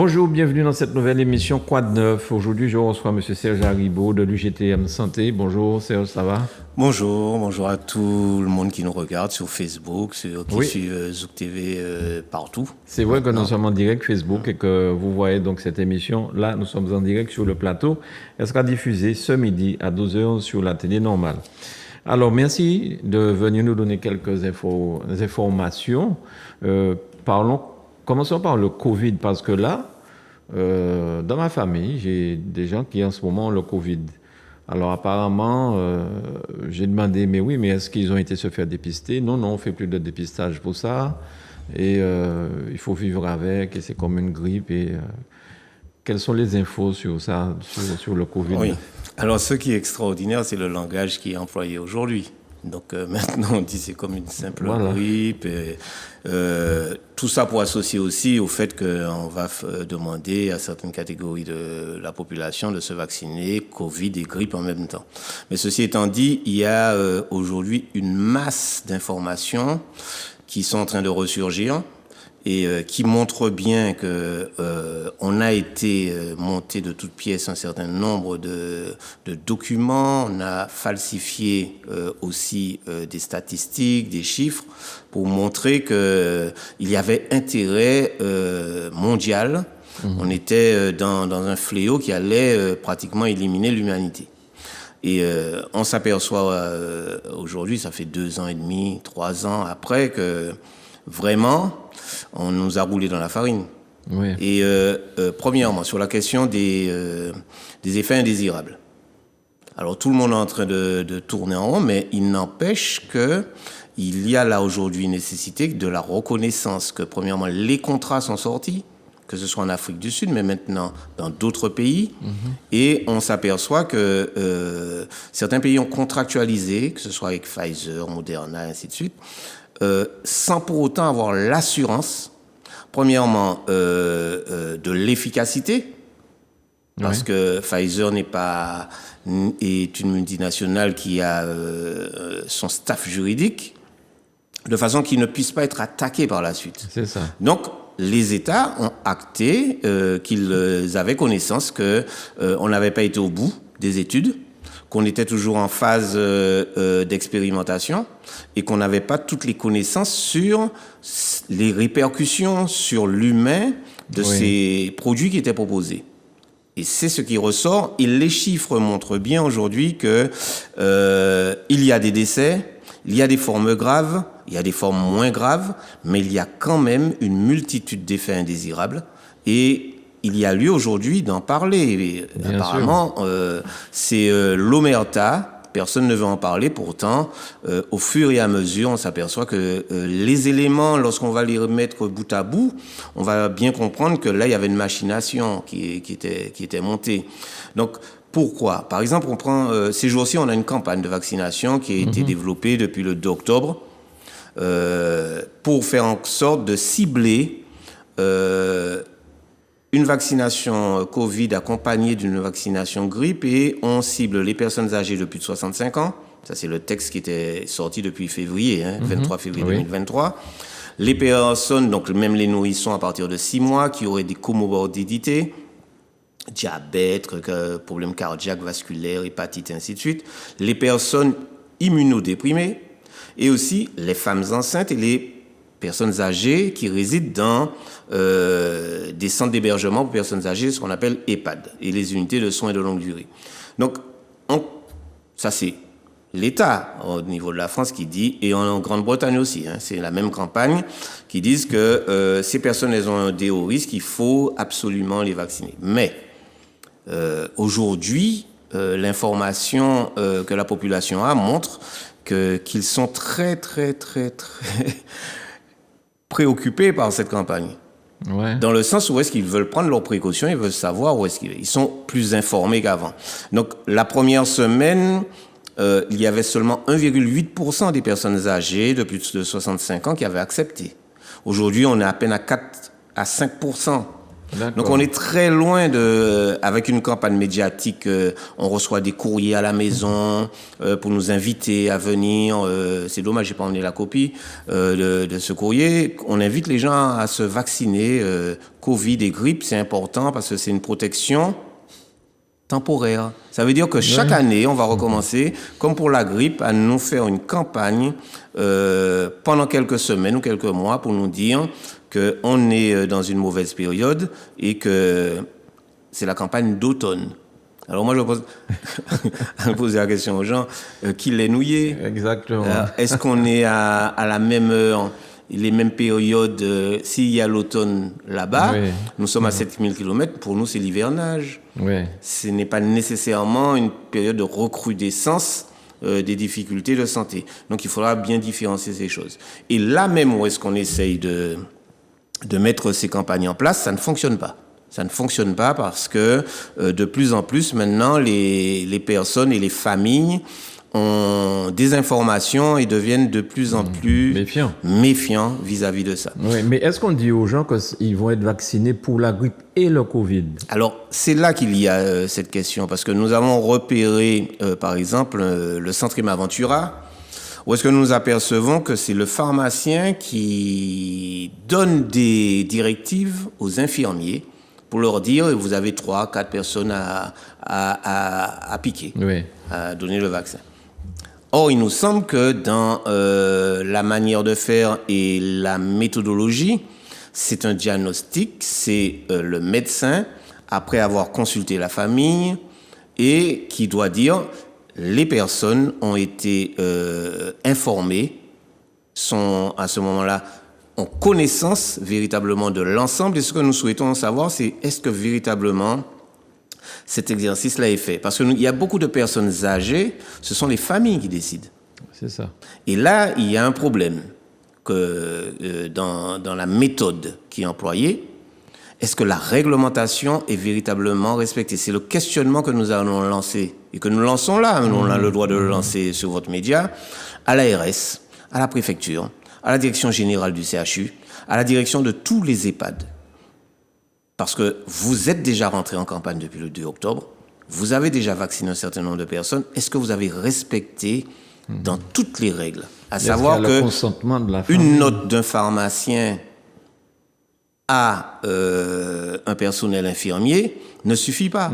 Bonjour, bienvenue dans cette nouvelle émission Quoi de neuf. Aujourd'hui, je reçois M. Serge Haribo de l'UGTM Santé. Bonjour Serge, ça va? Bonjour à tout le monde qui nous regarde sur Facebook, qui suit Zouk TV partout. C'est vrai que nous sommes en direct Facebook et que vous voyez donc cette émission. Là, nous sommes en direct sur le plateau. Elle sera diffusée ce midi à 12h sur la télé normale. Alors, merci de venir nous donner quelques informations. Commençons par le Covid, parce que là, dans ma famille, j'ai des gens qui en ce moment ont le Covid. Alors apparemment, j'ai demandé, mais est-ce qu'ils ont été se faire dépister? Non, on ne fait plus de dépistage pour ça. Et il faut vivre avec, et c'est comme une grippe. Et quelles sont les infos sur ça, sur le Covid? Oui. Alors ce qui est extraordinaire, c'est le langage qui est employé aujourd'hui. Donc maintenant, on dit c'est comme une simple grippe. Et, tout ça pour associer aussi au fait qu'on va demander à certaines catégories de la population de se vacciner, Covid et grippe en même temps. Mais ceci étant dit, il y a aujourd'hui une masse d'informations qui sont en train de ressurgir et qui montrent bien que on a été monté de toutes pièces un certain nombre de documents, on a falsifié aussi des statistiques, des chiffres pour montrer que il y avait intérêt mondial. On était dans un fléau qui allait pratiquement éliminer l'humanité. Et on s'aperçoit aujourd'hui, ça fait 2 ans et demi, 3 ans après que vraiment on nous a roulé dans la farine. Oui. Et premièrement, sur la question des effets indésirables. Alors tout le monde est en train de tourner en rond, mais il n'empêche que il y a là aujourd'hui nécessité de la reconnaissance que premièrement les contrats sont sortis, que ce soit en Afrique du Sud, mais maintenant dans d'autres pays. Et on s'aperçoit que certains pays ont contractualisé, que ce soit avec Pfizer, Moderna, et ainsi de suite, sans pour autant avoir l'assurance, premièrement, de l'efficacité, parce que Pfizer est une multinationale qui a son staff juridique, de façon qu'il ne puisse pas être attaqué par la suite. C'est ça. Donc, les États ont acté qu'ils avaient connaissance qu'on n'avait pas été au bout des études, qu'on était toujours en phase d'expérimentation et qu'on n'avait pas toutes les connaissances sur les répercussions sur l'humain de ces produits qui étaient proposés. Et c'est ce qui ressort. Et les chiffres montrent bien aujourd'hui que il y a des décès, il y a des formes graves, il y a des formes moins graves, mais il y a quand même une multitude d'effets indésirables. Et il y a lieu aujourd'hui d'en parler. Et apparemment, c'est l'omerta. Personne ne veut en parler. Pourtant, au fur et à mesure, on s'aperçoit que les éléments, lorsqu'on va les remettre bout à bout, on va bien comprendre que là, il y avait une machination qui était montée. Donc, pourquoi? Par exemple, on prend ces jours-ci, on a une campagne de vaccination qui a été développée depuis le 2 octobre pour faire en sorte de cibler une vaccination Covid accompagnée d'une vaccination grippe, et on cible les personnes âgées de plus de 65 ans. Ça, c'est le texte qui était sorti depuis février, 23 février 2023. Les personnes, donc même les nourrissons à partir de 6 mois, qui auraient des comorbidités, diabète, problèmes cardiaques, vasculaires, hépatite, ainsi de suite. Les personnes immunodéprimées et aussi les femmes enceintes et les personnes âgées qui résident dans des centres d'hébergement pour personnes âgées, ce qu'on appelle EHPAD, et les unités de soins de longue durée. Donc, ça c'est l'État au niveau de la France qui dit, et en Grande-Bretagne aussi, c'est la même campagne, qui disent que ces personnes, elles ont des hauts risques, il faut absolument les vacciner. Mais aujourd'hui, l'information que la population a montre qu'ils sont très, très, très, très préoccupés par cette campagne. Ouais. Dans le sens où est-ce qu'ils veulent prendre leurs précautions, ils veulent savoir où est-ce qu'ils sont plus informés qu'avant. Donc, la première semaine, il y avait seulement 1,8% des personnes âgées de plus de 65 ans qui avaient accepté. Aujourd'hui, on est à peine à 4 à 5% Donc on est très loin avec une campagne médiatique, on reçoit des courriers à la maison pour nous inviter à venir. C'est dommage, j'ai pas emmené la copie de ce courrier. On invite les gens à se vacciner. Covid et grippe, c'est important parce que c'est une protection temporaire. Ça veut dire que chaque année, on va recommencer, comme pour la grippe, à nous faire une campagne pendant quelques semaines ou quelques mois pour nous dire qu'on est dans une mauvaise période et que c'est la campagne d'automne. Alors moi, je pose la question aux gens, qui l'est nouillé? Exactement. Est-ce qu'on est à la même heure, les mêmes périodes? S'il y a l'automne là-bas, nous sommes à 7000 km, pour nous c'est l'hivernage. Ce n'est pas nécessairement une période de recrudescence des difficultés de santé. Donc il faudra bien différencier ces choses. Et là même où est-ce qu'on essaye de mettre ces campagnes en place, ça ne fonctionne pas. Ça ne fonctionne pas parce que de plus en plus maintenant, les personnes et les familles ont des informations et deviennent de plus en plus méfiants vis-à-vis de ça. Oui, mais est-ce qu'on dit aux gens qu'ils vont être vaccinés pour la grippe et le Covid? Alors, c'est là qu'il y a cette question, parce que nous avons repéré, par exemple, le centre Imaventura, où est-ce que nous apercevons que c'est le pharmacien qui donne des directives aux infirmiers pour leur dire, vous avez 3, 4 personnes à piquer, à donner le vaccin. Or, il nous semble que dans la manière de faire et la méthodologie, c'est un diagnostic, c'est le médecin, après avoir consulté la famille, et qui doit dire, les personnes ont été informées, sont à ce moment-là ont connaissance véritablement de l'ensemble. Et ce que nous souhaitons savoir, c'est est-ce que véritablement cet exercice-là est fait? Parce qu'il y a beaucoup de personnes âgées, ce sont les familles qui décident. C'est ça. Et là, il y a un problème que dans la méthode qui est employée. Est-ce que la réglementation est véritablement respectée? C'est le questionnement que nous allons lancer et que nous lançons là. On a le droit de le lancer sur votre média, à l'ARS, à la préfecture, à la direction générale du CHU, à la direction de tous les EHPAD. Parce que vous êtes déjà rentré en campagne depuis le 2 octobre, vous avez déjà vacciné un certain nombre de personnes. Est-ce que vous avez respecté dans toutes les règles? À savoir que une note d'un pharmacien à un personnel infirmier ne suffit pas.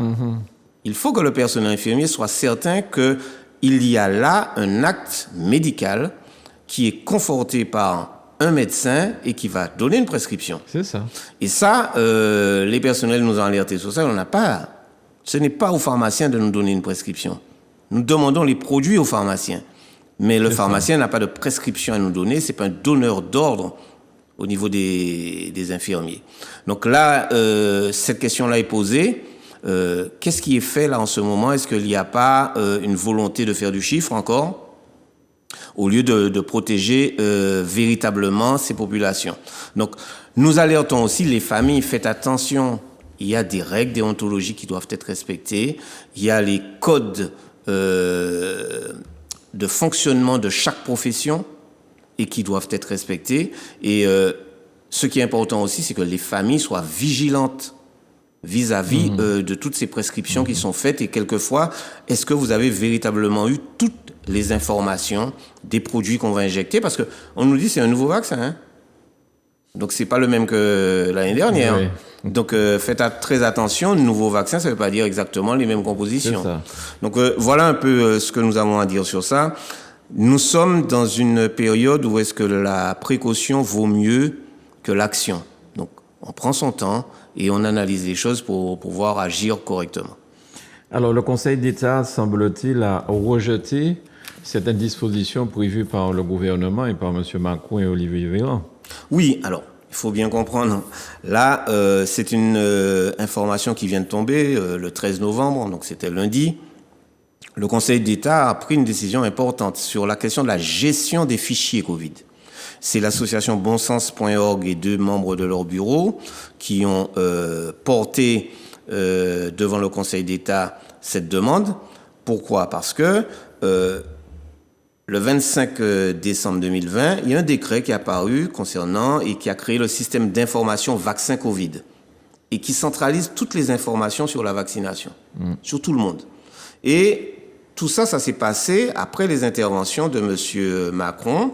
Il faut que le personnel infirmier soit certain qu'il y a là un acte médical qui est conforté par un médecin et qui va donner une prescription. C'est ça. Et ça, les personnels nous ont alertés sur ça. Ce n'est pas aux pharmaciens de nous donner une prescription. Nous demandons les produits aux pharmaciens. Mais le pharmacien n'a pas de prescription à nous donner. C'est pas un donneur d'ordre au niveau des infirmiers. Donc là, cette question-là est posée. Qu'est-ce qui est fait là en ce moment? Est-ce qu'il n'y a pas une volonté de faire du chiffre encore, au lieu de protéger véritablement ces populations? Donc, nous alertons aussi les familles, faites attention, il y a des règles déontologiques qui doivent être respectées, il y a les codes de fonctionnement de chaque profession et qui doivent être respectés. Et ce qui est important aussi, c'est que les familles soient vigilantes vis-à-vis de toutes ces prescriptions qui sont faites. Et quelquefois, est-ce que vous avez véritablement eu toutes les informations des produits qu'on va injecter? Parce qu'on nous dit que c'est un nouveau vaccin. Hein? Donc, c'est pas le même que l'année dernière. Oui. Donc, faites très attention. Nouveau vaccin, ça veut pas dire exactement les mêmes compositions. Donc, voilà un peu ce que nous avons à dire sur ça. Nous sommes dans une période où est-ce que la précaution vaut mieux que l'action. Donc, on prend son temps et on analyse les choses pour pouvoir agir correctement. Alors, le Conseil d'État, semble-t-il, a rejeté certaines dispositions prévues par le gouvernement et par M. Macron et Olivier Véran. Oui, alors, il faut bien comprendre. Là, c'est une information qui vient de tomber le 13 novembre, donc c'était lundi. Le Conseil d'État a pris une décision importante sur la question de la gestion des fichiers Covid. C'est l'association bonsens.org et 2 membres de leur bureau qui ont porté devant le Conseil d'État cette demande. Pourquoi? Parce que le 25 décembre 2020, il y a un décret qui est apparu concernant et qui a créé le système d'information vaccin Covid. et qui centralise toutes les informations sur la vaccination, sur tout le monde. Et tout ça, ça s'est passé après les interventions de M. Macron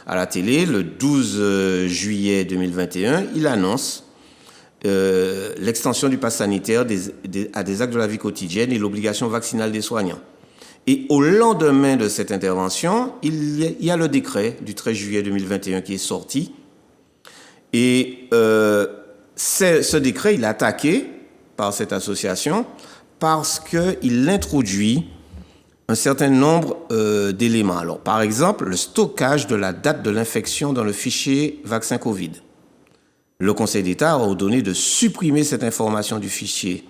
à la télé. Le 12 juillet 2021, il annonce l'extension du pass sanitaire à des actes de la vie quotidienne et l'obligation vaccinale des soignants. Et au lendemain de cette intervention, il y a le décret du 13 juillet 2021 qui est sorti. Et ce décret, il est attaqué par cette association parce qu'il introduit un certain nombre d'éléments. Alors, par exemple, le stockage de la date de l'infection dans le fichier vaccin Covid. Le Conseil d'État a ordonné de supprimer cette information du fichier.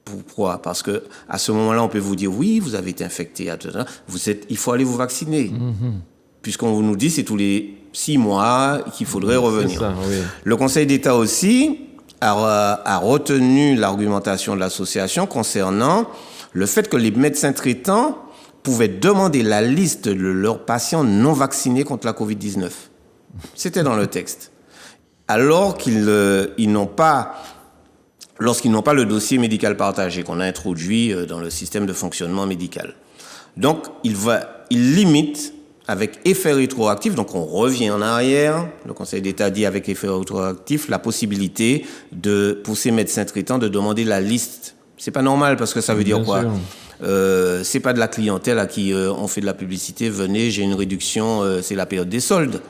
Pourquoi? Parce que à ce moment-là, on peut vous dire oui, vous avez été infecté, il faut aller vous vacciner. Puisqu'on nous dit c'est tous les 6 mois qu'il faudrait revenir. Ça, oui. Le Conseil d'État aussi a retenu l'argumentation de l'association concernant le fait que les médecins traitants pouvaient demander la liste de leurs patients non vaccinés contre la Covid-19. C'était dans le texte. Alors qu'ils n'ont pas, lorsqu'ils n'ont pas le dossier médical partagé qu'on a introduit dans le système de fonctionnement médical. Donc, il limite avec effet rétroactif, donc on revient en arrière, le Conseil d'État dit avec effet rétroactif, la possibilité pour ces médecins traitants de demander la liste. C'est pas normal parce que ça veut dire Bien quoi? sûr. C'est pas de la clientèle à qui on fait de la publicité, venez, j'ai une réduction, c'est la période des soldes.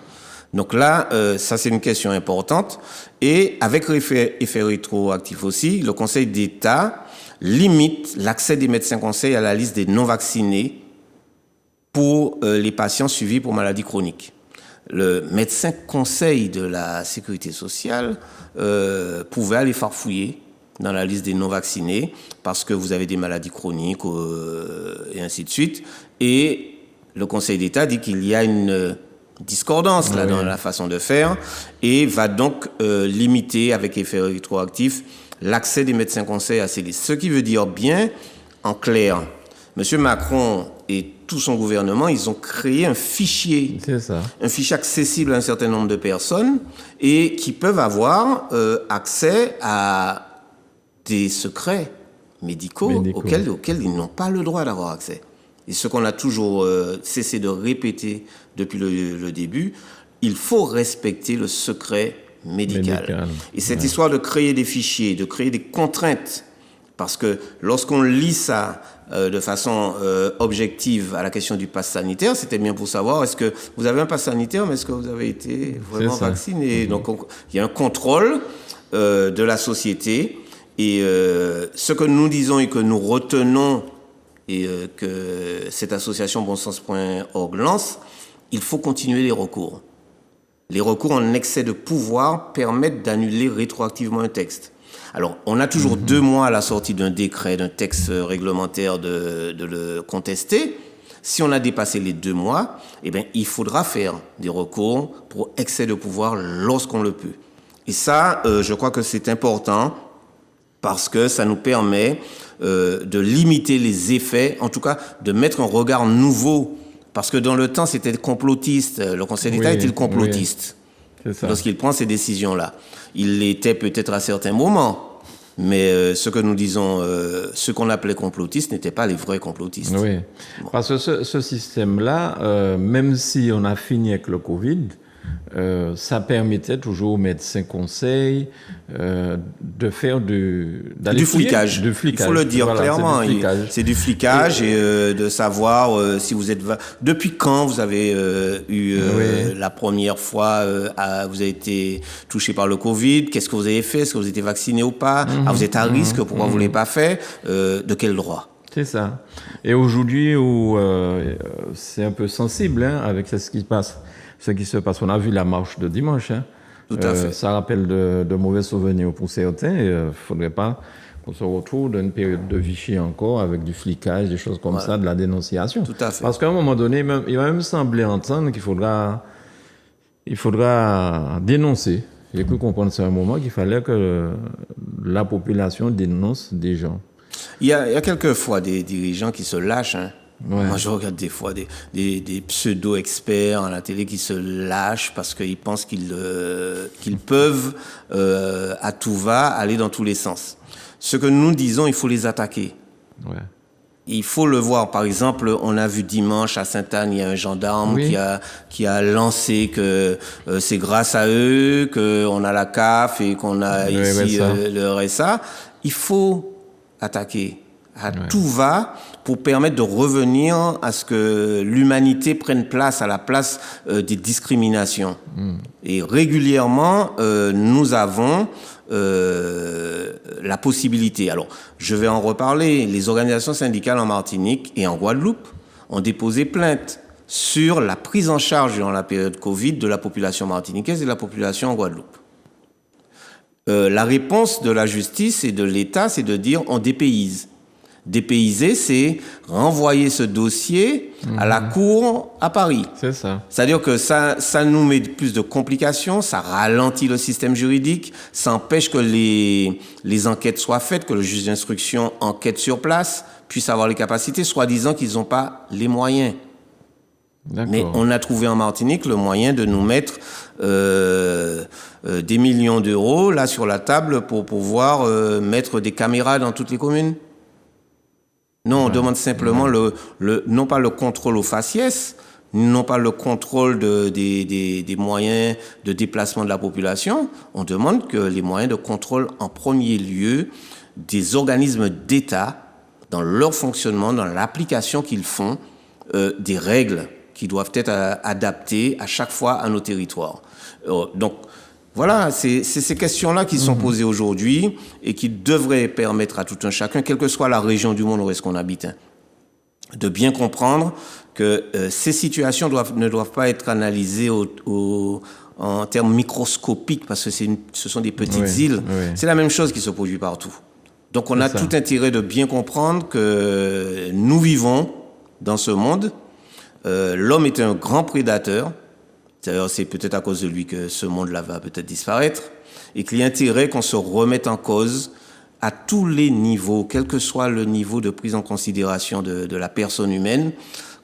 Donc là, ça c'est une question importante. Et avec effet rétroactif aussi, le Conseil d'État limite l'accès des médecins conseils à la liste des non-vaccinés pour les patients suivis pour maladies chroniques. Le médecin conseil de la sécurité sociale pouvait aller farfouiller dans la liste des non-vaccinés parce que vous avez des maladies chroniques et ainsi de suite. Et le Conseil d'État dit qu'il y a une discordance là dans la façon de faire et va donc limiter avec effet rétroactif l'accès des médecins conseils à ces listes. Ce qui veut dire bien, en clair, M. Macron et tout son gouvernement, ils ont créé un fichier. C'est ça. Un fichier accessible à un certain nombre de personnes et qui peuvent avoir accès à des secrets médicaux. Auxquels ils n'ont pas le droit d'avoir accès. Et ce qu'on a toujours cessé de répéter depuis le début, il faut respecter le secret médical. Et cette histoire de créer des fichiers, de créer des contraintes, parce que lorsqu'on lit ça de façon objective à la question du pass sanitaire, c'était bien pour savoir est-ce que vous avez un pass sanitaire, mais est-ce que vous avez été vraiment vacciné? Donc il y a un contrôle de la société. Et ce que nous disons et que nous retenons et que cette association bonsens.org lance, il faut continuer les recours. Les recours en excès de pouvoir permettent d'annuler rétroactivement un texte. Alors, on a toujours 2 mois à la sortie d'un décret, d'un texte réglementaire de le contester. Si on a dépassé les 2 mois, eh bien, il faudra faire des recours pour excès de pouvoir lorsqu'on le peut. Et ça, je crois que c'est important parce que ça nous permet de limiter les effets, en tout cas de mettre un regard nouveau. Parce que dans le temps, c'était complotiste. Le Conseil d'État était le complotiste lorsqu'il prend ces décisions-là. Il l'était peut-être à certains moments, mais ce que nous disons, ce qu'on appelait complotistes n'étaient pas les vrais complotistes. Oui, parce que ce système-là, même si on a fini avec le Covid, ça permettait toujours aux médecins conseils de faire du flicage. Il faut le dire clairement. C'est du flicage et de savoir si vous êtes... Depuis quand vous avez eu la première fois, vous avez été touché par le Covid, qu'est-ce que vous avez fait, est-ce que vous étiez vacciné ou pas, vous êtes à risque, pourquoi vous ne l'avez pas fait, de quel droit? C'est ça. Et aujourd'hui, où c'est un peu sensible avec ce qui se passe. On a vu la marche de dimanche. Tout à fait. Ça rappelle de mauvais souvenirs pour certains. Il ne faudrait pas qu'on se retrouve dans une période de Vichy encore avec du flicage, des choses comme ça, de la dénonciation. Tout à fait. Parce qu'à un moment donné, il va même sembler entendre qu'il faudra dénoncer. J'ai pu comprendre ça à un moment qu'il fallait que la population dénonce des gens. Il y a quelquefois des dirigeants qui se lâchent, Ouais. Moi, je regarde des fois des pseudo-experts à la télé qui se lâchent parce qu'ils pensent qu'ils peuvent, à tout va, aller dans tous les sens. Ce que nous disons, il faut les attaquer. Ouais. Il faut le voir. Par exemple, on a vu dimanche à Sainte-Anne, il y a un gendarme qui a lancé que c'est grâce à eux qu'on a la CAF et qu'on a ici le RSA. Il faut attaquer à tout va pour permettre de revenir à ce que l'humanité prenne place à la place des discriminations. Et régulièrement, nous avons la possibilité. Alors, je vais en reparler. Les organisations syndicales en Martinique et en Guadeloupe ont déposé plainte sur la prise en charge durant la période Covid de la population martiniquaise et de la population en Guadeloupe. La réponse de la justice et de l'État, c'est de dire on dépayse. Dépayser, c'est renvoyer ce dossier à la cour à Paris. C'est ça. C'est-à-dire que ça nous met plus de complications, ça ralentit le système juridique, ça empêche que les enquêtes soient faites, que le juge d'instruction enquête sur place, puisse avoir les capacités, soi-disant qu'ils n'ont pas les moyens. Mais on a trouvé en Martinique le moyen de nous mettre des millions d'euros là sur la table pour pouvoir mettre des caméras dans toutes les communes. Non, on demande simplement non pas le contrôle aux faciès, non pas le contrôle des moyens de déplacement de la population. On demande que les moyens de contrôle en premier lieu des organismes d'État dans leur fonctionnement, dans l'application qu'ils font des règles qui doivent être adaptées à chaque fois à nos territoires. Donc, voilà, c'est ces questions-là qui sont posées aujourd'hui et qui devraient permettre à tout un chacun, quelle que soit la région du monde où est-ce qu'on habite, de bien comprendre que ces situations ne doivent pas être analysées en termes microscopiques parce que ce sont des petites îles. Oui. C'est la même chose qui se produit partout. Donc on a tout intérêt de bien comprendre que nous vivons dans ce monde. L'homme est un grand prédateur. D'ailleurs, c'est peut-être à cause de lui que ce monde-là va peut-être disparaître et qu'il y a intérêt qu'on se remette en cause à tous les niveaux, quel que soit le niveau de prise en considération de la personne humaine,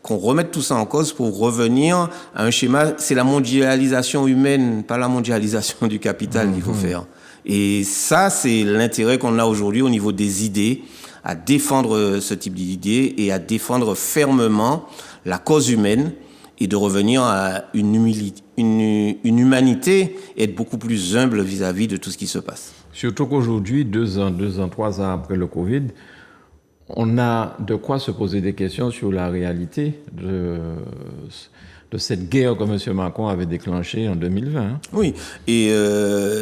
qu'on remette tout ça en cause pour revenir à un schéma. C'est la mondialisation humaine, pas la mondialisation du capital qu'il faut faire. Et ça, c'est l'intérêt qu'on a aujourd'hui au niveau des idées, à défendre ce type d'idées et à défendre fermement la cause humaine, et de revenir à une humanité et être beaucoup plus humble vis-à-vis de tout ce qui se passe. Surtout qu'aujourd'hui, 2 ans, 3 ans après le Covid, on a de quoi se poser des questions sur la réalité de cette guerre que M. Macron avait déclenchée en 2020. Oui, et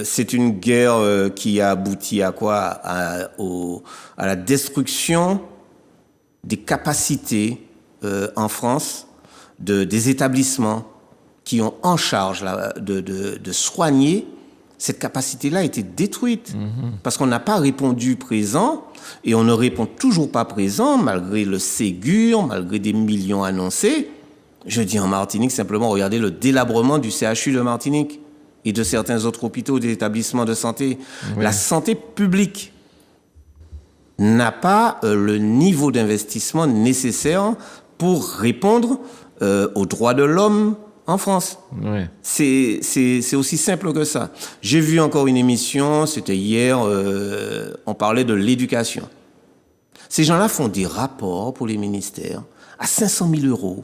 c'est une guerre qui a abouti à quoi ? À la destruction des capacités en France des établissements qui ont en charge de soigner. Cette capacité-là a été détruite parce qu'on n'a pas répondu présent et on ne répond toujours pas présent malgré le Ségur, malgré des millions annoncés. Je dis en Martinique, simplement, regardez le délabrement du CHU de Martinique et de certains autres hôpitaux, des établissements de santé. Oui. La santé publique n'a pas le niveau d'investissement nécessaire pour répondre aux droits de l'homme en France. Ouais. C'est aussi simple que ça. J'ai vu encore une émission, c'était hier, on parlait de l'éducation. Ces gens-là font des rapports pour les ministères à 500 000 €.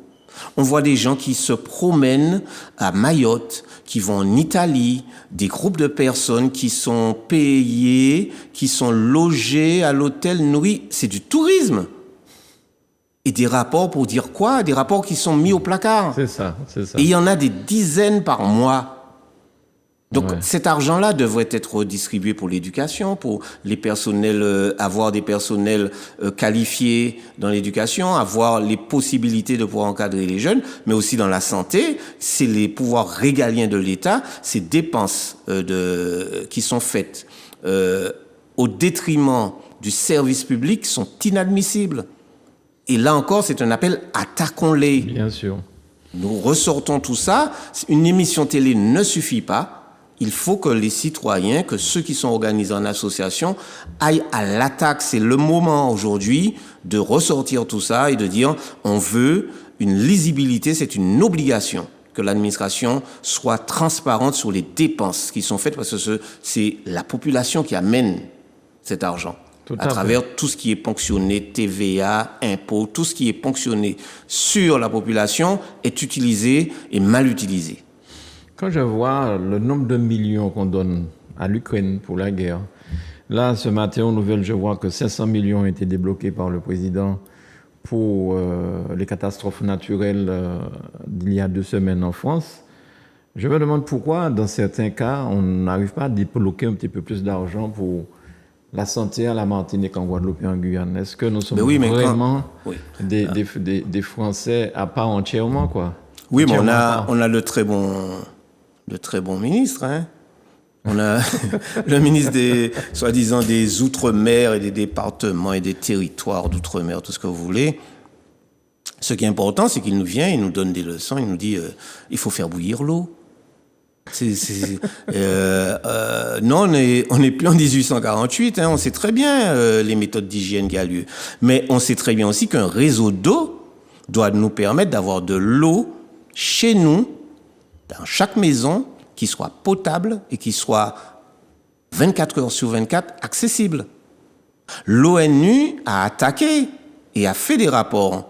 On voit des gens qui se promènent à Mayotte, qui vont en Italie, des groupes de personnes qui sont payées, qui sont logées à l'hôtel, nourries. C'est du tourisme. Et des rapports pour dire quoi ? Des rapports qui sont mis au placard. C'est ça. Et il y en a des dizaines par mois. Donc cet argent-là devrait être redistribué pour l'éducation, pour les personnels, avoir des personnels qualifiés dans l'éducation, avoir les possibilités de pouvoir encadrer les jeunes, mais aussi dans la santé. C'est les pouvoirs régaliens de l'État, ces dépenses qui sont faites au détriment du service public sont inadmissibles. Et là encore, c'est un appel, attaquons-les. Bien sûr. Nous ressortons tout ça. Une émission télé ne suffit pas. il faut que les citoyens, que ceux qui sont organisés en association, aillent à l'attaque. C'est le moment aujourd'hui de ressortir tout ça et de dire on veut une lisibilité, c'est une obligation que l'administration soit transparente sur les dépenses qui sont faites parce que c'est la population qui amène cet argent. À travers tout ce qui est ponctionné, TVA, impôts, tout ce qui est ponctionné sur la population est utilisé et mal utilisé. Quand je vois le nombre de millions qu'on donne à l'Ukraine pour la guerre, là, ce matin, aux nouvelles, je vois que 500 millions ont été débloqués par le président pour les catastrophes naturelles d'il y a 2 semaines en France. Je me demande pourquoi, dans certains cas, on n'arrive pas à débloquer un petit peu plus d'argent pour la santé à la Martinique, en Guadeloupe et en Guyane. Est-ce que nous sommes vraiment des Français à part entièrement, quoi? Oui, mais on a le très bon ministre, hein. On a le ministre soi-disant des Outre-mer et des départements et des territoires d'Outre-mer, tout ce que vous voulez. Ce qui est important, c'est qu'il nous vient, il nous donne des leçons, il nous dit il faut faire bouillir l'eau. Non, on n'est plus en 1848, hein, on sait très bien les méthodes d'hygiène qui a lieu. Mais on sait très bien aussi qu'un réseau d'eau doit nous permettre d'avoir de l'eau chez nous, dans chaque maison, qui soit potable et qui soit 24 heures sur 24 accessible. L'ONU a attaqué et a fait des rapports.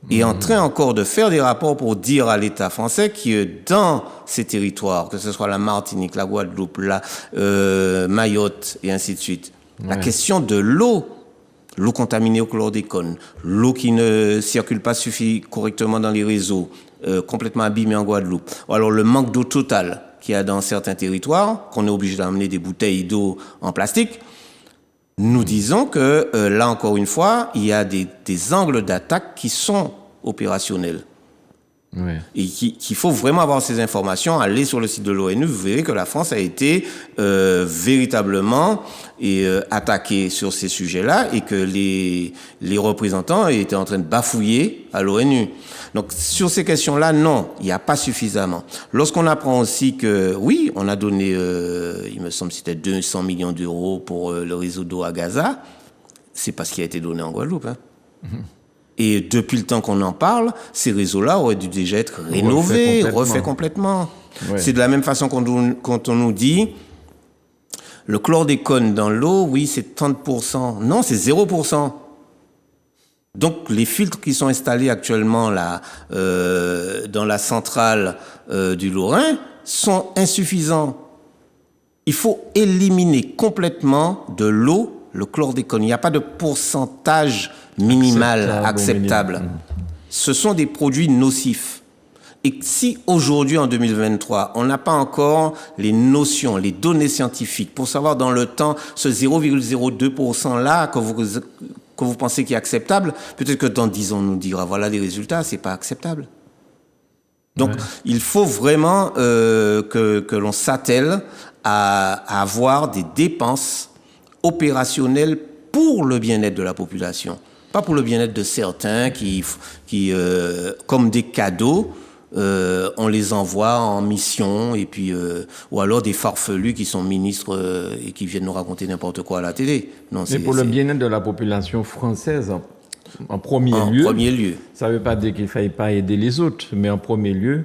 Et est en train encore de faire des rapports pour dire à l'État français que dans ces territoires, que ce soit la Martinique, la Guadeloupe, Mayotte et ainsi de suite, la question de l'eau contaminée au chlordécone, l'eau qui ne circule pas correctement dans les réseaux, complètement abîmée en Guadeloupe, ou alors le manque d'eau totale qu'il y a dans certains territoires, qu'on est obligé d'amener des bouteilles d'eau en plastique, nous disons que, là encore une fois, il y a des angles d'attaque qui sont opérationnels. Oui. Et qu'il faut vraiment avoir ces informations, aller sur le site de l'ONU, vous verrez que la France a été véritablement attaquée sur ces sujets-là et que les représentants étaient en train de bafouiller à l'ONU. Donc sur ces questions-là, non, il n'y a pas suffisamment. Lorsqu'on apprend aussi que, oui, on a donné, il me semble que c'était 200 millions d'euros pour le réseau d'eau à Gaza, c'est pas ce qui a été donné en Guadeloupe, hein. Et depuis le temps qu'on en parle, ces réseaux-là auraient dû déjà être rénovés, refaits complètement. Ouais. C'est de la même façon quand on nous dit le chlordécone dans l'eau, oui, c'est 30%. Non, c'est 0%. Donc, les filtres qui sont installés actuellement là, dans la centrale du Lorrain sont insuffisants. Il faut éliminer complètement de l'eau le chlordécone. Il n'y a pas de pourcentage minimal, acceptable. Ce sont des produits nocifs. Et si aujourd'hui, en 2023, on n'a pas encore les notions, les données scientifiques pour savoir dans le temps ce 0,02% là que vous pensez qui est acceptable, peut-être que dans 10 ans, on nous dira voilà les résultats, c'est pas acceptable. Donc, il faut vraiment que l'on s'attelle à avoir des dépenses opérationnelles pour le bien-être de la population. Pas pour le bien-être de certains qui comme des cadeaux, on les envoie en mission et puis ou alors des farfelus qui sont ministres et qui viennent nous raconter n'importe quoi à la télé. Non, mais pour le bien-être de la population française, en premier lieu. Ça ne veut pas dire qu'il ne faille pas aider les autres, mais en premier lieu,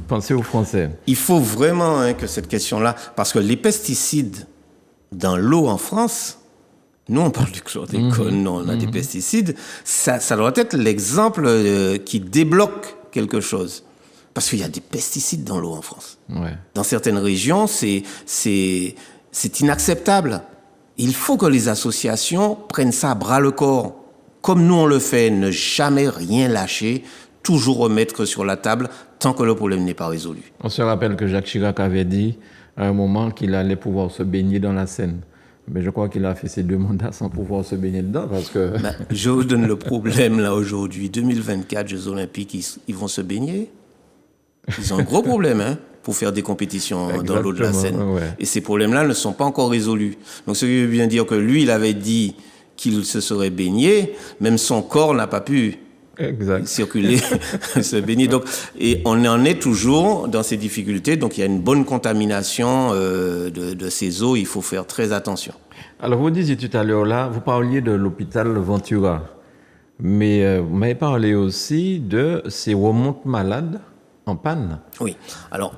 pensez aux Français. Il faut vraiment que cette question-là, parce que les pesticides dans l'eau en France, nous on parle du chlordécone, non, on a des pesticides, ça doit être l'exemple qui débloque quelque chose. Parce qu'il y a des pesticides dans l'eau en France. Ouais. Dans certaines régions, c'est inacceptable. Il faut que les associations prennent ça à bras le corps. Comme nous on le fait, ne jamais rien lâcher, toujours remettre sur la table tant que le problème n'est pas résolu. On se rappelle que Jacques Chirac avait dit à un moment qu'il allait pouvoir se baigner dans la Seine. Mais je crois qu'il a fait ses 2 mandats sans pouvoir se baigner dedans parce que... je vous donne le problème là aujourd'hui. 2024, Jeux Olympiques, ils vont se baigner. Ils ont un gros problème pour faire des compétitions dans l'eau de la Seine. Ouais. Et ces problèmes-là ne sont pas encore résolus. Donc ce qui veut bien dire que lui, il avait dit qu'il se serait baigné, même son corps n'a pas pu Exact. circuler, se baigner. Donc, et on en est toujours dans ces difficultés. Donc, il y a une bonne contamination de ces eaux. Il faut faire très attention. Alors, vous disiez tout à l'heure, là, vous parliez de l'hôpital Ventura. Mais vous m'avez parlé aussi de ces remontes malades en panne. Oui. Alors,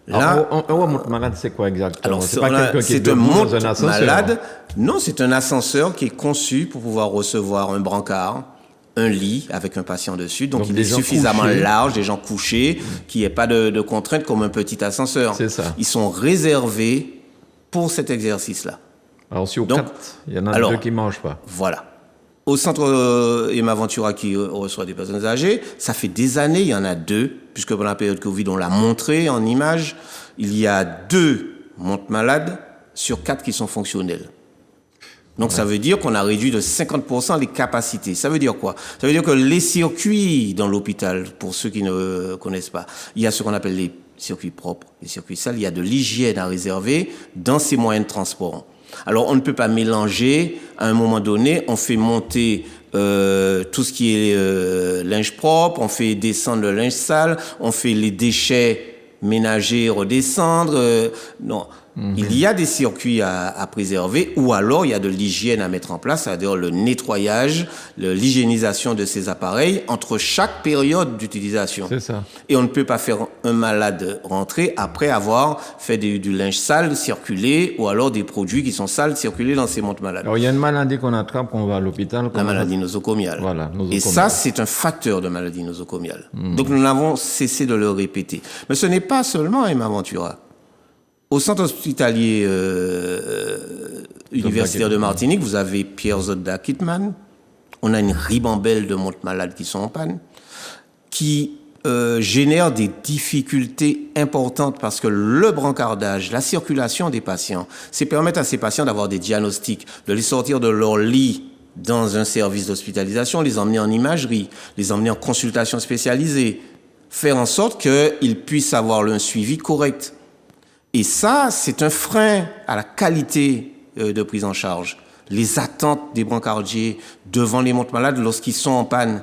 là, un remonte malade, c'est quoi exactement? Alors, c'est pas quelqu'un qui est un debout monte dans un ascenseur. malade. Non, c'est un ascenseur qui est conçu pour pouvoir recevoir un brancard, un lit avec un patient dessus. Donc il est suffisamment large, des gens couchés, qu'il n'y ait pas de contraintes comme un petit ascenseur. C'est ça. Ils sont réservés pour cet exercice-là. Alors, sur 4, il y en a 2 qui ne mangent pas. Voilà. Au centre Emma Ventura qui reçoit des personnes âgées, ça fait des années, il y en a 2, puisque pendant la période Covid, on l'a montré en image, il y a 2 montes malades sur 4 qui sont fonctionnels. Donc ça veut dire qu'on a réduit de 50% les capacités. Ça veut dire quoi? Ça veut dire que les circuits dans l'hôpital, pour ceux qui ne connaissent pas, il y a ce qu'on appelle les circuits propres, les circuits sales, il y a de l'hygiène à réserver dans ces moyens de transport. Alors, on ne peut pas mélanger. À un moment donné, on fait monter tout ce qui est linge propre, on fait descendre le linge sale, on fait les déchets ménagers redescendre. Non. Il y a des circuits à préserver, ou alors il y a de l'hygiène à mettre en place, c'est-à-dire le nettoyage, l'hygiénisation de ces appareils entre chaque période d'utilisation. C'est ça. Et on ne peut pas faire un malade rentrer après avoir fait du linge sale circuler, ou alors des produits qui sont sales circuler dans ces montes malades. Alors il y a une maladie qu'on attrape quand on va à l'hôpital. La maladie nosocomiale. Voilà, nosocomiale. Et ça, c'est un facteur de maladie nosocomiale. Donc nous n'avons cessé de le répéter. Mais ce n'est pas seulement Emma Ventura. Au centre hospitalier universitaire de Martinique, vous avez Pierre Zodda Kitman. On a une ribambelle de montes malades qui sont en panne, qui génèrent des difficultés importantes parce que le brancardage, la circulation des patients, c'est permettre à ces patients d'avoir des diagnostics, de les sortir de leur lit dans un service d'hospitalisation, les emmener en imagerie, les emmener en consultation spécialisée, faire en sorte qu'ils puissent avoir un suivi correct. Et ça, c'est un frein à la qualité de prise en charge. Les attentes des brancardiers devant les montes malades lorsqu'ils sont en panne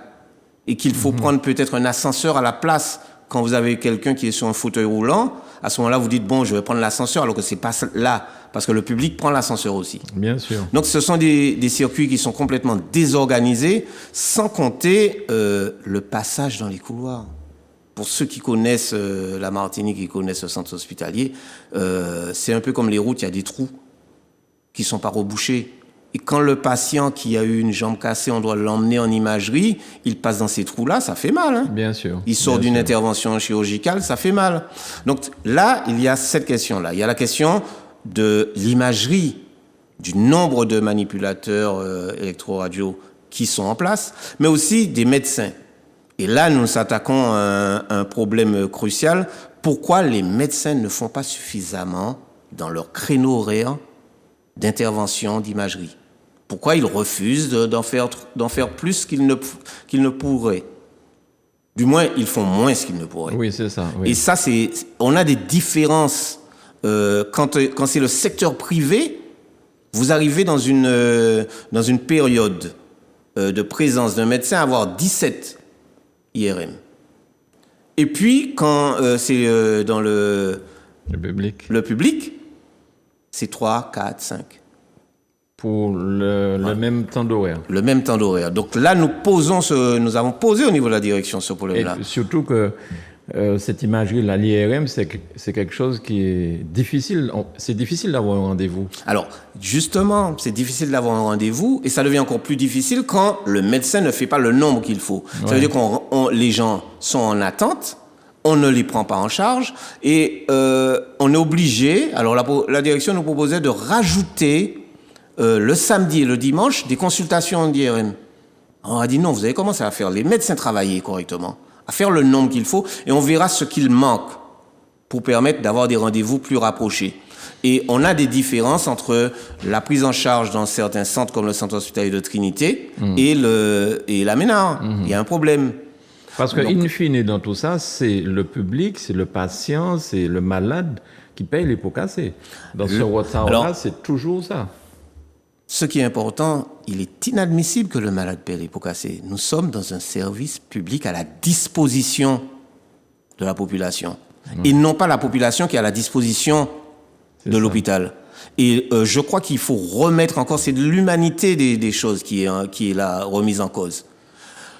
et qu'il faut prendre peut-être un ascenseur à la place quand vous avez quelqu'un qui est sur un fauteuil roulant. À ce moment-là, vous dites, bon, je vais prendre l'ascenseur alors que c'est pas là parce que le public prend l'ascenseur aussi. Bien sûr. Donc, ce sont des circuits qui sont complètement désorganisés sans compter le passage dans les couloirs. Pour ceux qui connaissent la Martinique, qui connaissent le centre hospitalier, c'est un peu comme les routes, il y a des trous qui ne sont pas rebouchés. Et quand le patient qui a eu une jambe cassée, on doit l'emmener en imagerie, il passe dans ces trous-là, ça fait mal. Hein. Bien sûr. Il sort d'une intervention chirurgicale, ça fait mal. Donc là, il y a cette question-là. Il y a la question de l'imagerie, du nombre de manipulateurs électro-radio qui sont en place, mais aussi des médecins. Et là, nous nous attaquons à un problème crucial. Pourquoi les médecins ne font pas suffisamment dans leur créneau horaire d'intervention, d'imagerie? Pourquoi ils refusent d'en faire plus qu'ils ne pourraient? Du moins, ils font moins ce qu'ils ne pourraient. Oui, c'est ça. Oui. Et ça, on a des différences. Quand c'est le secteur privé, vous arrivez dans une période de présence d'un médecin à avoir 17 IRM. Et puis, quand c'est dans le public, c'est 3, 4, 5. Pour le même temps d'horaire. Le même temps d'horaire. Donc là, nous avons posé au niveau de la direction ce problème-là. Et surtout que cette imagerie, l'IRM, c'est quelque chose qui est difficile. C'est difficile d'avoir un rendez-vous. Alors, justement, c'est difficile d'avoir un rendez-vous et ça devient encore plus difficile quand le médecin ne fait pas le nombre qu'il faut. Ouais. Ça veut dire que les gens sont en attente, on ne les prend pas en charge et on est obligé, alors la direction nous proposait de rajouter le samedi et le dimanche des consultations d'IRM. On a dit non, vous allez commencer à faire les médecins travailler correctement, à faire le nombre qu'il faut, et on verra ce qu'il manque pour permettre d'avoir des rendez-vous plus rapprochés. Et on a des différences entre la prise en charge dans certains centres, comme le centre hospitalier de Trinité, et la Ménard. Il y a un problème. Parce que, in fine, dans tout ça, c'est le public, c'est le patient, c'est le malade qui paye les pots cassés. Dans ce retard-là, c'est toujours ça. ce qui est important, il est inadmissible que le malade paie les pots cassés. Nous sommes dans un service public à la disposition de la population. Et non pas la population qui est à la disposition de l'hôpital. Et je crois qu'il faut remettre encore, c'est de l'humanité des choses qui est la remise en cause.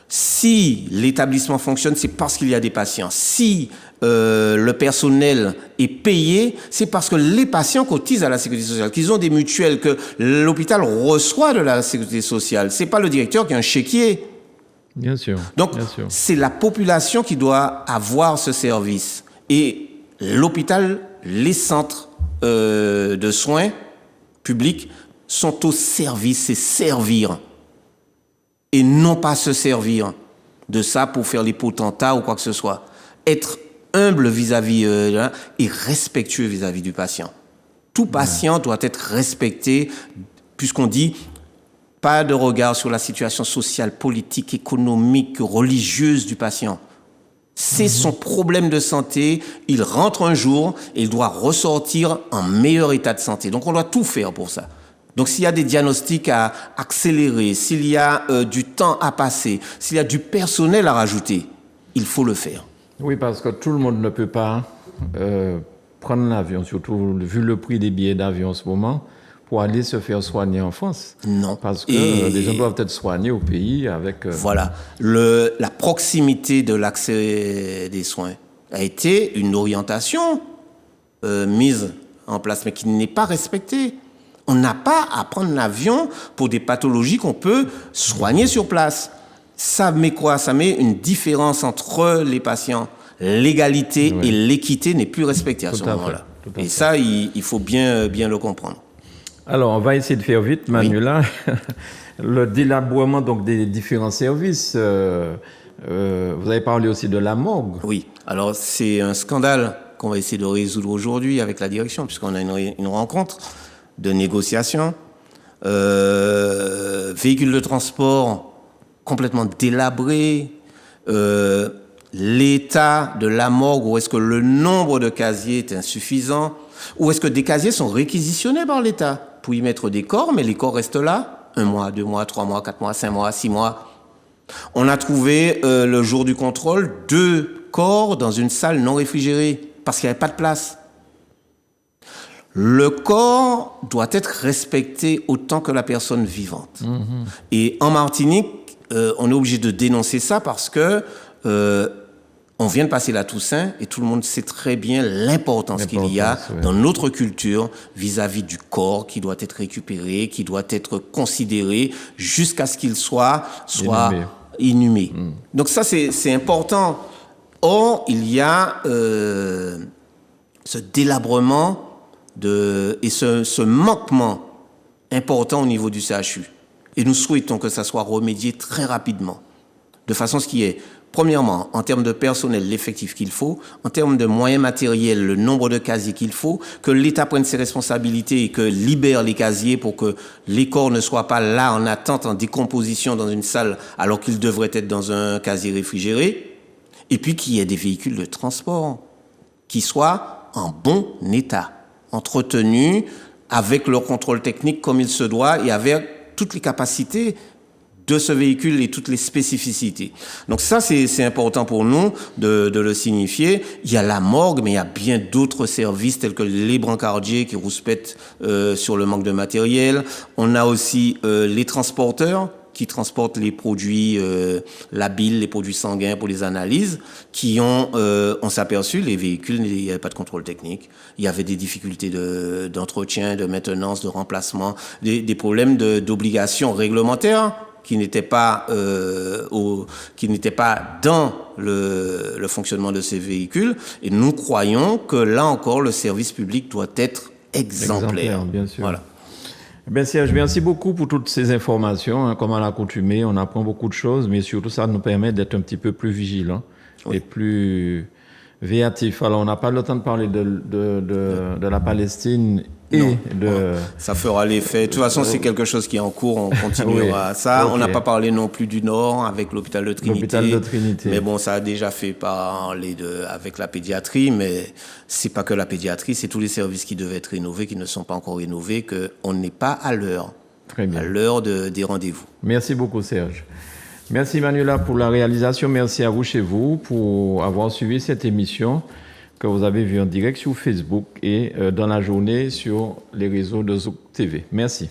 Si l'établissement fonctionne, c'est parce qu'il y a des patients. Si le personnel est payé, c'est parce que les patients cotisent à la sécurité sociale, qu'ils ont des mutuelles, que l'hôpital reçoit de la sécurité sociale. C'est pas le directeur qui a un chéquier. Bien sûr. Donc, c'est la population qui doit avoir ce service. Et l'hôpital, les centres de soins publics sont au service, c'est servir. Et non pas se servir de ça pour faire les potentats ou quoi que ce soit. Être humble vis-à-vis et respectueux vis-à-vis du patient. Tout patient doit être respecté, puisqu'on dit pas de regard sur la situation sociale, politique, économique, religieuse du patient. C'est son problème de santé, il rentre un jour et il doit ressortir en meilleur état de santé. Donc on doit tout faire pour ça. Donc s'il y a des diagnostics à accélérer, s'il y a du temps à passer, s'il y a du personnel à rajouter, il faut le faire. Oui, parce que tout le monde ne peut pas prendre l'avion, surtout vu le prix des billets d'avion en ce moment, pour aller se faire soigner en France. Non. Parce que les gens doivent être soignés au pays avec... Voilà. La proximité de l'accès des soins a été une orientation mise en place, mais qui n'est pas respectée. On n'a pas à prendre l'avion pour des pathologies qu'on peut soigner sur place. Ça met quoi? Ça met une différence entre les patients. L'égalité et l'équité n'est plus respectée à ce moment-là. Et ça, il faut bien le comprendre. Alors, on va essayer de faire vite, Manuela. Oui. Le délabrement donc, des différents services. Vous avez parlé aussi de la morgue. Oui. Alors, c'est un scandale qu'on va essayer de résoudre aujourd'hui avec la direction, puisqu'on a une rencontre de négociation. Véhicules de transport complètement délabrés. L'état de la morgue, ou est-ce que le nombre de casiers est insuffisant, ou est-ce que des casiers sont réquisitionnés par l'État pour y mettre des corps, mais les corps restent là, 1 mois, 2 mois, 3 mois, 4 mois, 5 mois, 6 mois. On a trouvé, le jour du contrôle, 2 corps dans une salle non réfrigérée, parce qu'il n'y avait pas de place. Le corps doit être respecté autant que la personne vivante. Mmh. Et en Martinique, on est obligé de dénoncer ça parce que on vient de passer la Toussaint et tout le monde sait très bien l'importance qu'il y a dans notre culture vis-à-vis du corps qui doit être récupéré, qui doit être considéré jusqu'à ce qu'il soit inhumé. Mmh. Donc ça, c'est important. Or, il y a ce délabrement et ce manquement important au niveau du CHU. Et nous souhaitons que ça soit remédié très rapidement, de façon à ce qu'il y ait, premièrement, en termes de personnel, l'effectif qu'il faut, en termes de moyens matériels, le nombre de casiers qu'il faut, que l'État prenne ses responsabilités et que libère les casiers pour que les corps ne soient pas là en attente, en décomposition dans une salle, alors qu'ils devraient être dans un casier réfrigéré, et puis qu'il y ait des véhicules de transport qui soient en bon état, entretenus, avec leur contrôle technique comme il se doit et avec toutes les capacités de ce véhicule et toutes les spécificités. Donc ça, c'est important pour nous de le signifier. Il y a la morgue, mais il y a bien d'autres services tels que les brancardiers qui rouspètent sur le manque de matériel. On a aussi les transporteurs qui transportent les produits, la bile, les produits sanguins pour les analyses, qui on s'est aperçu, les véhicules, il n'y avait pas de contrôle technique. Il y avait des difficultés d'entretien, de maintenance, de remplacement, des problèmes d'obligations réglementaires qui n'étaient pas dans le fonctionnement de ces véhicules. Et nous croyons que là encore, le service public doit être exemplaire. Bien sûr. Voilà. Ben Serge, merci beaucoup pour toutes ces informations. Comme à l'accoutumée, on apprend beaucoup de choses, mais surtout ça nous permet d'être un petit peu plus vigilants et plus véatifs. Alors, on n'a pas le temps de parler de la Palestine et ça fera l'effet. De toute façon, c'est quelque chose qui est en cours, on continuera ça. Okay. On n'a pas parlé non plus du Nord avec l'hôpital de Trinité. Mais bon, ça a déjà fait parler avec la pédiatrie, mais c'est pas que la pédiatrie, c'est tous les services qui devaient être rénovés, qui ne sont pas encore rénovés, qu'on n'est pas à l'heure. Très bien. À l'heure des rendez-vous. Merci beaucoup, Serge. Merci, Manuela, pour la réalisation. Merci à vous chez vous pour avoir suivi cette émission que vous avez vue en direct sur Facebook et dans la journée sur les réseaux de Zouk TV. Merci.